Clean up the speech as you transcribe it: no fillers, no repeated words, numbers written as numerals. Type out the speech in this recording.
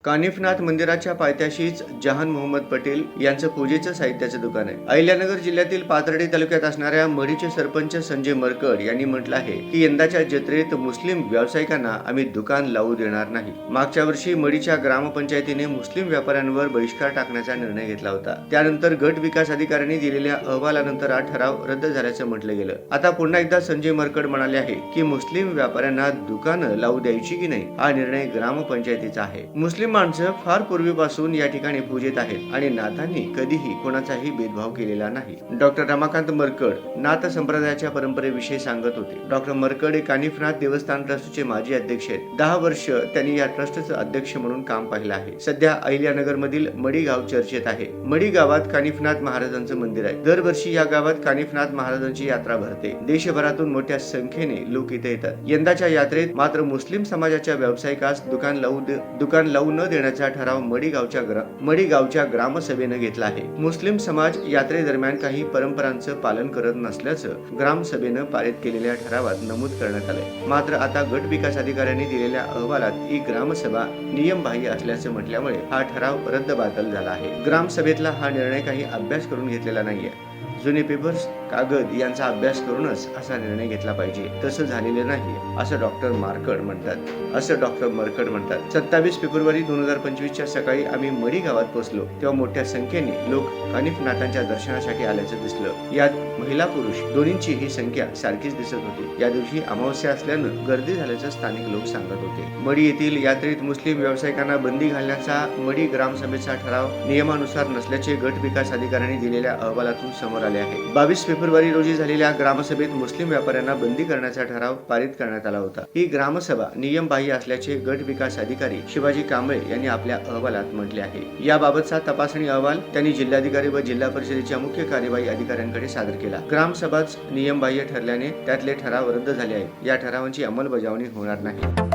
कानिफनाथ मंदिराच्या पायथ्याशीच जहान मोहम्मद पटेल यांचं पूजेचं साहित्याचं दुकान आहे. अहिल्यानगर जिल्ह्यातील पाथर्डी तालुक्यात असणाऱ्या मढीचे सरपंच संजय मरकड यांनी म्हटलं आहे की यंदाच्या जत्रेत मुस्लिम व्यावसायिकांना आम्ही दुकान लावू देणार नाही. मागच्या वर्षी मढीच्या ग्रामपंचायतीने मुस्लिम व्यापाऱ्यांवर बहिष्कार टाकण्याचा निर्णय घेतला होता. त्यानंतर गट विकास अधिकाऱ्यांनी दिलेल्या अहवालानंतर हा ठराव रद्द झाल्याचं म्हटलं गेलं. आता पुन्हा एकदा संजय मरकड म्हणाले आहे की मुस्लिम व्यापाऱ्यांना दुकानं लावू द्यायची की नाही हा निर्णय ग्रामपंचायतीचा आहे. मुस्लिम माणसं फार पूर्वीपासून या ठिकाणी पूजेत आहेत आणि नाथांनी कधीही कोणाचाही भेदभाव केलेला नाही. डॉक्टर रमाकांत मरकड नाथ संप्रदायाच्या परंपरेविषयी सांगत होते. डॉक्टर मरकड हे कानिफनाथ देवस्थान ट्रस्टचे माजी अध्यक्ष आहेत. 10 वर्ष त्यांनी या ट्रस्टचं अध्यक्ष म्हणून काम पाहिलं आहे. सध्या अहिल्यानगर मधील मढी गाव चर्चेत आहे. मढी गावात कानिफनाथ महाराजांचं मंदिर आहे. दरवर्षी या गावात कानिफनाथ महाराजांची यात्रा भरते. देशभरातून मोठ्या संख्येने लोक इथे येतात. यंदाच्या यात्रेत मात्र मुस्लिम समाजाच्या व्यावसायिकास दुकान लावू न देण्याचा ठराव मढी गावच्या ग्रामसभेने घेतला आहे. मुस्लिम समाज यात्रेदरम्यान काही परंपरांचं पालन करत नसल्याचं ग्रामसभेनं पारित केलेल्या ठरावात नमूद करण्यात आलंय. मात्र आता गट विकास अधिकाऱ्यांनी दिलेल्या अहवालात ही ग्रामसभा नियमबाह्य असल्याचं म्हटल्यामुळे हा ठराव रद्दबातल झाला आहे. ग्रामसभेतला हा निर्णय काही अभ्यास करून घेतलेला नाहीये. जुने पेपर्स कागद यांचा अभ्यास करूनच असा निर्णय घेतला पाहिजे. तसं झालेलं नाही असं डॉक्टर मरकड म्हणतात. 27 फेब्रुवारी 2025च्या सकाळी आम्ही मढी गावात पोहोचलो तेव्हा मोठ्या संख्येने लोक कानिफनाथांच्या दर्शनासाठी आल्याचं दिसलं. यात महिला पुरुष दोन्हींची ही संख्या सारखीच दिसत होती. या दिवशी अमावस्या असल्यानं गर्दी झाल्याचं स्थानिक लोक सांगत होते. मढी येथील यात्रेत मुस्लिम व्यावसायिकांना बंदी घालण्याचा मढी ग्रामसभेचा ठराव नियमानुसार नसल्याचे गट विकास अधिकाऱ्यांनी दिलेल्या अहवालातून समोर आले आहे. 22 फेब्रुवारी रोजी झालेल्या ग्रामसभेत मुस्लिम व्यापाऱ्यांना बंदी करण्याचा ठराव पारित करण्यात आला होता. ही ग्रामसभा नियमबाह्य असल्याचे गट विकास अधिकारी शिवाजी कांबळे यांनी आपल्या अहवालात म्हटले आहे. याबाबतचा तपासणी अहवाल त्यांनी जिल्हाधिकारी व जिल्हा परिषदेच्या मुख्य कार्यवाही अधिकाऱ्यांकडे सादर केला. ग्रामसभाच नियमबाह्य ठरल्याने त्यातले ठराव रद्द झाले आहेत. या ठरावांची अंमलबजावणी होणार नाही.